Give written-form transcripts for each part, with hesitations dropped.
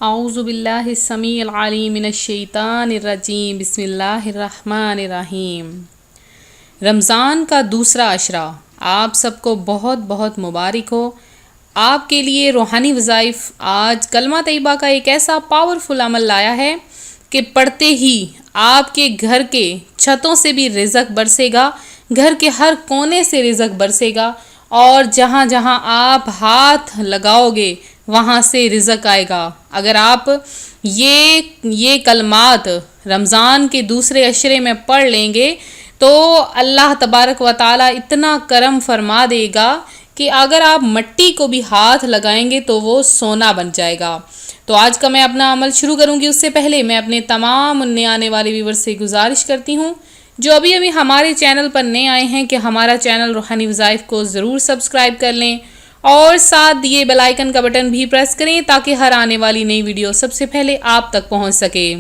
اعوذ باللہ السمیع العلیم من الشیطان الرجیم بسم اللہ الرحمن الرحیم۔ رمضان کا دوسرا عشرہ آپ سب کو بہت بہت مبارک ہو۔ آپ کے لیے روحانی وظائف آج کلمہ طیبہ کا ایک ایسا پاورفل عمل لایا ہے کہ پڑھتے ہی آپ کے گھر کے چھتوں سے بھی رزق برسے گا، گھر کے ہر کونے سے رزق برسے گا، اور جہاں جہاں آپ ہاتھ لگاؤ گے وہاں سے رزق آئے گا۔ اگر آپ یہ کلمات رمضان کے دوسرے عشرے میں پڑھ لیں گے تو اللہ تبارک و تعالی اتنا کرم فرما دے گا کہ اگر آپ مٹی کو بھی ہاتھ لگائیں گے تو وہ سونا بن جائے گا۔ تو آج کا میں اپنا عمل شروع کروں گی، اس سے پہلے میں اپنے تمام نئے آنے والے ویور سے گزارش کرتی ہوں جو ابھی ہمارے چینل پر نئے آئے ہیں کہ ہمارا چینل روحانی وظائف کو ضرور سبسکرائب کر لیں اور ساتھ دیے بیل آئیکن کا بٹن بھی پریس کریں تاکہ ہر آنے والی نئی ویڈیو سب سے پہلے آپ تک پہنچ سکے۔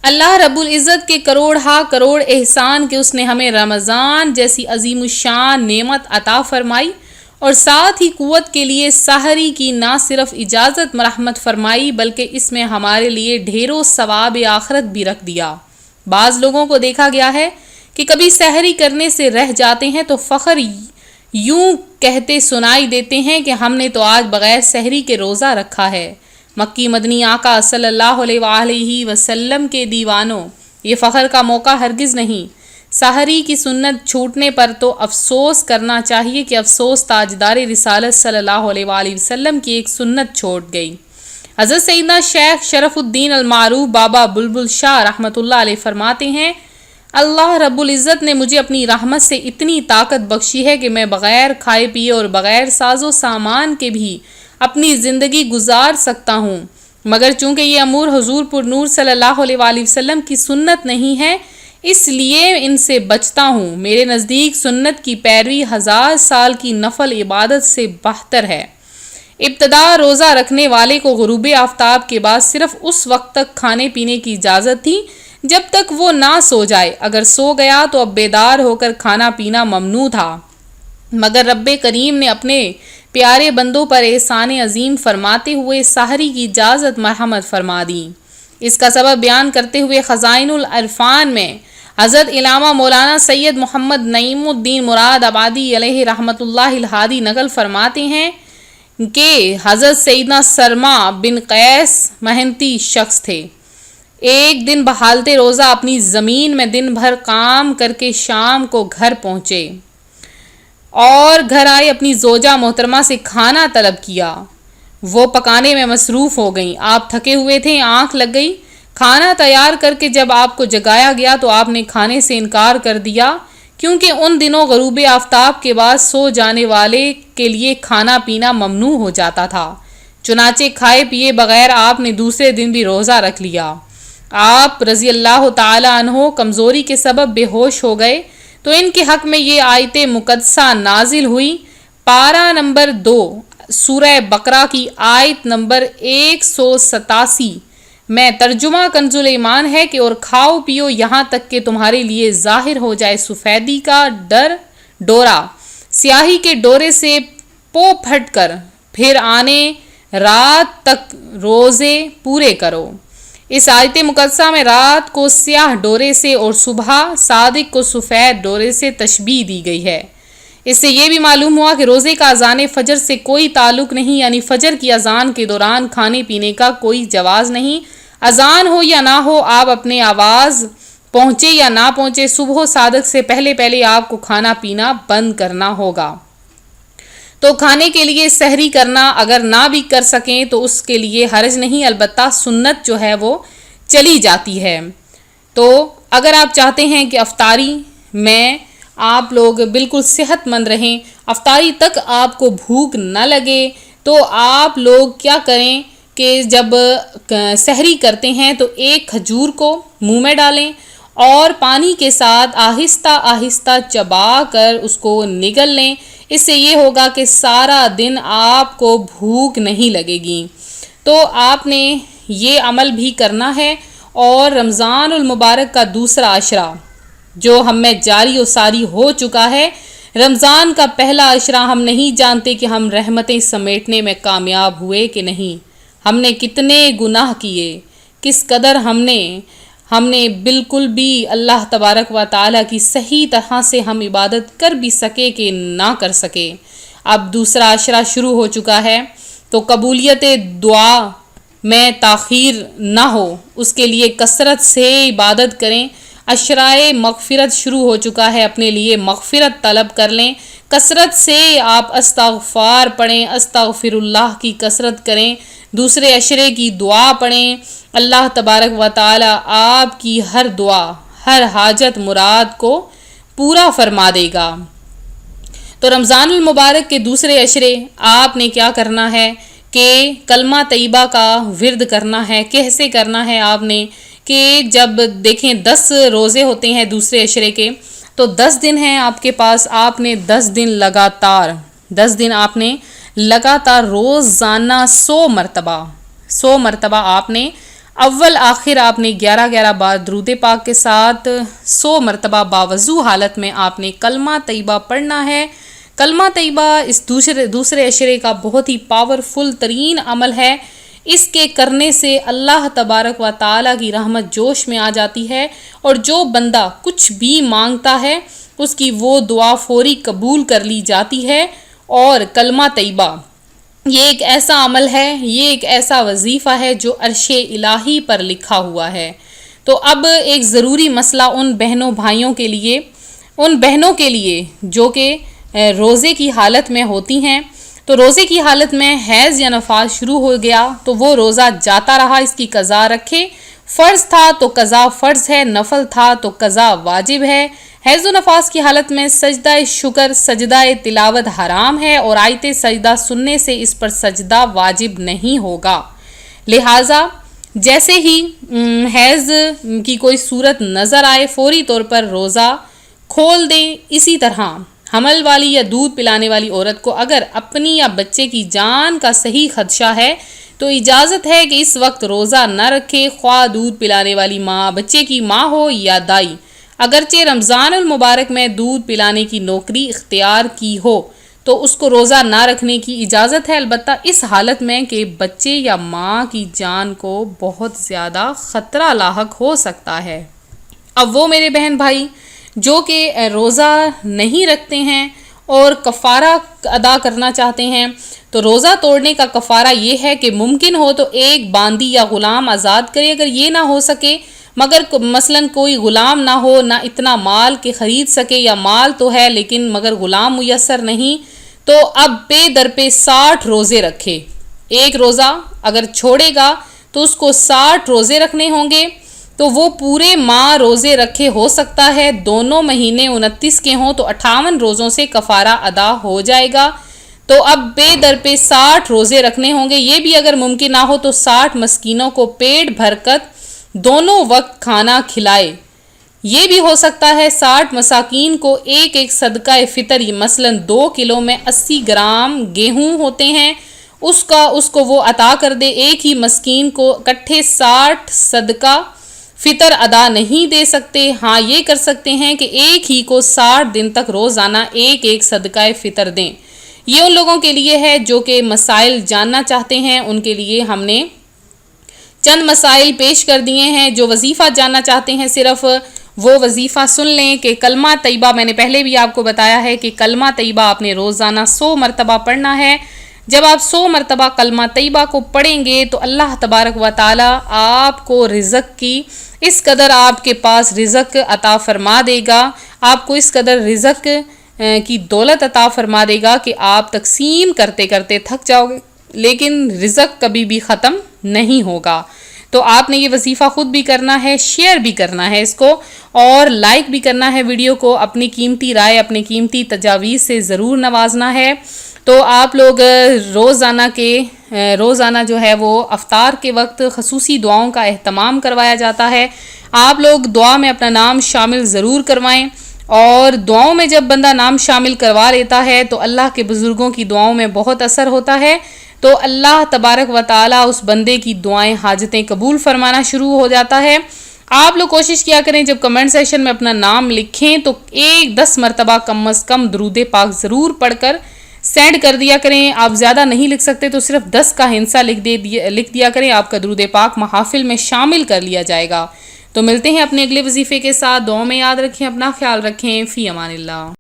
اللہ رب العزت کے کروڑ احسان کہ اس نے ہمیں رمضان جیسی عظیم الشان نعمت عطا فرمائی اور ساتھ ہی قوت کے لیے سحری کی نہ صرف اجازت مرحمت فرمائی بلکہ اس میں ہمارے لیے ڈھیروں ثواب آخرت بھی رکھ دیا۔ بعض لوگوں کو دیکھا گیا ہے کہ کبھی سحری کرنے سے رہ جاتے ہیں تو فخر یوں کہتے سنائی دیتے ہیں کہ ہم نے تو آج بغیر سحری کے روزہ رکھا ہے۔ مکی مدنی آقا صلی اللہ علیہ وآلہ وسلم کے دیوانوں، یہ فخر کا موقع ہرگز نہیں۔ سحری کی سنت چھوٹنے پر تو افسوس کرنا چاہیے کہ افسوس تاجدار رسالت صلی اللہ علیہ وآلہ وسلم کی ایک سنت چھوٹ گئی۔ حضرت سیدنا شیخ شرف الدین المعروف بابا بلبل شاہ رحمۃ اللہ علیہ فرماتے ہیں، اللہ رب العزت نے مجھے اپنی رحمت سے اتنی طاقت بخشی ہے کہ میں بغیر کھائے پیے اور بغیر ساز و سامان کے بھی اپنی زندگی گزار سکتا ہوں، مگر چونکہ یہ امور حضور پر نور صلی اللہ علیہ وآلہ وسلم کی سنت نہیں ہے اس لیے ان سے بچتا ہوں۔ میرے نزدیک سنت کی پیروی 1000 سال کی نفل عبادت سے بہتر ہے۔ ابتدا روزہ رکھنے والے کو غروب آفتاب کے بعد صرف اس وقت تک کھانے پینے کی اجازت تھی جب تک وہ نہ سو جائے، اگر سو گیا تو اب بیدار ہو کر کھانا پینا ممنوع تھا، مگر رب کریم نے اپنے پیارے بندوں پر احسان عظیم فرماتے ہوئے سحری کی اجازت مرحمت فرما دی۔ اس کا سبب بیان کرتے ہوئے خزائن العرفان میں حضرت علامہ مولانا سید محمد نعیم الدین مراد آبادی علیہ رحمۃ اللہ الہادی نقل فرماتے ہیں کہ حضرت سیدنا سرما بن قیس محنتی شخص تھے۔ ایک دن بحالتے روزہ اپنی زمین میں دن بھر کام کر کے شام کو گھر پہنچے اور گھر آئے اپنی زوجہ محترمہ سے کھانا طلب کیا۔ وہ پکانے میں مصروف ہو گئیں۔ آپ تھکے ہوئے تھے، آنکھ لگ گئی۔ کھانا تیار کر کے جب آپ کو جگایا گیا تو آپ نے کھانے سے انکار کر دیا کیونکہ ان دنوں غروب آفتاب کے بعد سو جانے والے کے لیے کھانا پینا ممنوع ہو جاتا تھا۔ چنانچہ کھائے پیے بغیر آپ نے دوسرے دن بھی روزہ رکھ لیا۔ آپ رضی اللہ تعالی عنہ کمزوری کے سبب بے ہوش ہو گئے تو ان کے حق میں یہ آیت مقدسہ نازل ہوئی۔ پارہ نمبر 2 سورہ بقرہ کی آیت نمبر 187 میں ترجمہ کنز ایمان ہے کہ اور کھاؤ پیو یہاں تک کہ تمہارے لیے ظاہر ہو جائے سفیدی کا ڈورا، سیاہی کے ڈورے سے پو پھٹ کر، پھر آنے رات تک روزے پورے کرو۔ اس آیت مقدسہ میں رات کو سیاہ ڈورے سے اور صبح صادق کو سفید ڈورے سے تشبیہ دی گئی ہے۔ اس سے یہ بھی معلوم ہوا کہ روزے کا اذان فجر سے کوئی تعلق نہیں، یعنی فجر کی اذان کے دوران کھانے پینے کا کوئی جواز نہیں۔ اذان ہو یا نہ ہو، آپ اپنے آواز پہنچے یا نہ پہنچے، صبح صادق سے پہلے آپ کو کھانا پینا بند کرنا ہوگا۔ تو کھانے کے لیے سحری کرنا اگر نہ بھی کر سکیں تو اس کے لیے حرج نہیں، البتہ سنت جو ہے وہ چلی جاتی ہے۔ تو اگر آپ چاہتے ہیں کہ افطاری میں آپ لوگ بالکل صحت مند رہیں، افطاری تک آپ کو بھوک نہ لگے، تو آپ لوگ کیا کریں کہ جب سحری کرتے ہیں تو ایک کھجور کو منہ میں ڈالیں اور پانی کے ساتھ آہستہ آہستہ چبا کر اس کو نگل لیں۔ اس سے یہ ہوگا کہ سارا دن آپ کو بھوک نہیں لگے گی۔ تو آپ نے یہ عمل بھی کرنا ہے، اور رمضان المبارک کا دوسرا عشرہ جو ہم میں جاری و ساری ہو چکا ہے، رمضان کا پہلا عشرہ ہم نہیں جانتے کہ ہم رحمتیں سمیٹنے میں کامیاب ہوئے کہ نہیں۔ ہم نے کتنے گناہ کیے، کس قدر ہم نے بالکل بھی اللہ تبارک و تعالیٰ کی صحیح طرح سے ہم عبادت کر بھی سکے کہ نہ کر سکے۔ اب دوسرا عشرہ شروع ہو چکا ہے، تو قبولیت دعا میں تاخیر نہ ہو، اس کے لیے کثرت سے عبادت کریں۔ عشرۂ مغفرت شروع ہو چکا ہے، اپنے لیے مغفرت طلب کر لیں، کثرت سے آپ استغفار پڑھیں، استغفر اللہ کی کثرت کریں، دوسرے عشرے کی دعا پڑھیں۔ اللہ تبارک و تعالی آپ کی ہر دعا، ہر حاجت مراد کو پورا فرما دے گا۔ تو رمضان المبارک کے دوسرے عشرے آپ نے کیا کرنا ہے کہ کلمہ طیبہ کا ورد کرنا ہے۔ کیسے کرنا ہے آپ نے کہ جب دیکھیں 10 روزے ہوتے ہیں دوسرے عشرے کے، تو 10 دن ہیں آپ کے پاس، آپ نے 10 دن آپ نے لگاتار روزانہ 100 مرتبہ آپ نے اول آخر آپ نے 11 بار درود پاک کے ساتھ 100 مرتبہ باوضو حالت میں آپ نے کلمہ طیبہ پڑھنا ہے۔ کلمہ طیبہ اس دوسرے عشرے کا بہت ہی پاورفل ترین عمل ہے۔ اس کے کرنے سے اللہ تبارک و تعالیٰ کی رحمت جوش میں آ جاتی ہے، اور جو بندہ کچھ بھی مانگتا ہے اس کی وہ دعا فوری قبول کر لی جاتی ہے۔ اور کلمہ طیبہ یہ ایک ایسا عمل ہے، یہ ایک ایسا وظیفہ ہے جو عرش الہی پر لکھا ہوا ہے۔ تو اب ایک ضروری مسئلہ ان بہنوں کے لیے جو کہ روزے کی حالت میں ہوتی ہیں، تو روزے کی حالت میں حیض یا نفاس شروع ہو گیا تو وہ روزہ جاتا رہا، اس کی قضا رکھے۔ فرض تھا تو قضا فرض ہے، نفل تھا تو قضا واجب ہے۔ حیض و نفاس کی حالت میں سجدہ شکر، سجدہ تلاوت حرام ہے، اور آیت سجدہ سننے سے اس پر سجدہ واجب نہیں ہوگا۔ لہٰذا جیسے ہی حیض کی کوئی صورت نظر آئے فوری طور پر روزہ کھول دیں۔ اسی طرح حمل والی یا دودھ پلانے والی عورت کو اگر اپنی یا بچے کی جان کا صحیح خدشہ ہے تو اجازت ہے کہ اس وقت روزہ نہ رکھے، خواہ دودھ پلانے والی ماں بچے کی ماں ہو یا دائی۔ اگرچہ رمضان المبارک میں دودھ پلانے کی نوکری اختیار کی ہو تو اس کو روزہ نہ رکھنے کی اجازت ہے، البتہ اس حالت میں کہ بچے یا ماں کی جان کو بہت زیادہ خطرہ لاحق ہو سکتا ہے۔ اب وہ میرے بہن بھائی جو کہ روزہ نہیں رکھتے ہیں اور کفارہ ادا کرنا چاہتے ہیں، تو روزہ توڑنے کا کفارہ یہ ہے کہ ممکن ہو تو ایک باندی یا غلام آزاد کرے۔ اگر یہ نہ ہو سکے، مگر مثلاً کوئی غلام نہ ہو، نہ اتنا مال کہ خرید سکے، یا مال تو ہے لیکن مگر غلام میسر نہیں، تو اب پے در پہ 60 روزے رکھے۔ ایک روزہ اگر چھوڑے گا تو اس کو 60 روزے رکھنے ہوں گے، تو وہ پورے ماہ روزے رکھے ہو سکتا ہے۔ دونوں مہینے 29 کے ہوں تو 58 روزوں سے کفارہ ادا ہو جائے گا۔ تو اب پے در پہ 60 روزے رکھنے ہوں گے۔ یہ بھی اگر ممکن نہ ہو تو 60 مسکینوں کو پیٹ بھر کر دونوں وقت کھانا کھلائے۔ یہ بھی ہو سکتا ہے 60 مساکین کو ایک صدقہ فطر، مثلاً 2 کلو میں 80 گرام گیہوں ہوتے ہیں، اس کو وہ عطا کر دے۔ ایک ہی مسکین کو اکٹھے 60 صدقہ فطر ادا نہیں دے سکتے، ہاں یہ کر سکتے ہیں کہ ایک ہی کو 60 دن تک روزانہ ایک صدقہ فطر دیں۔ یہ ان لوگوں کے لیے ہے جو کہ مسائل جاننا چاہتے ہیں، ان کے لیے ہم نے چند مسائل پیش کر دیے ہیں۔ جو وظیفہ جاننا چاہتے ہیں صرف وہ وظیفہ سن لیں کہ کلمہ طیبہ، میں نے پہلے بھی آپ کو بتایا ہے کہ کلمہ طیبہ آپ نے روزانہ 100 مرتبہ پڑھنا ہے۔ جب آپ 100 مرتبہ کلمہ طیبہ کو پڑھیں گے تو اللہ تبارک و تعالی آپ کو رزق کی اس قدر آپ کے پاس رزق عطا فرما دے گا، آپ کو اس قدر رزق کی دولت عطا فرما دے گا کہ آپ تقسیم کرتے کرتے تھک جاؤ گے، لیکن رزق کبھی بھی ختم نہیں ہوگا۔ تو آپ نے یہ وظیفہ خود بھی کرنا ہے، شیئر بھی کرنا ہے اس کو، اور لائک بھی کرنا ہے ویڈیو کو، اپنی قیمتی رائے، اپنی قیمتی تجاویز سے ضرور نوازنا ہے۔ تو آپ لوگ روزانہ جو ہے وہ افطار کے وقت خصوصی دعاؤں کا اہتمام کروایا جاتا ہے، آپ لوگ دعا میں اپنا نام شامل ضرور کروائیں، اور دعاؤں میں جب بندہ نام شامل کروا لیتا ہے تو اللہ کے بزرگوں کی دعاؤں میں بہت اثر ہوتا ہے، تو اللہ تبارک و تعالیٰ اس بندے کی دعائیں حاجتیں قبول فرمانا شروع ہو جاتا ہے۔ آپ لوگ کوشش کیا کریں جب کمنٹ سیکشن میں اپنا نام لکھیں تو 10 مرتبہ کم از کم درود پاک ضرور پڑھ کر سینڈ کر دیا کریں. آپ زیادہ نہیں لکھ سکتے تو صرف 10 کا ہندسہ لکھ دیا کریں. آپ کا درود پاک محافل میں شامل کر لیا جائے گا. تو ملتے ہیں اپنے اگلے وظیفے کے ساتھ. دعاؤں میں یاد رکھیں, اپنا خیال رکھیں. فی امان اللہ.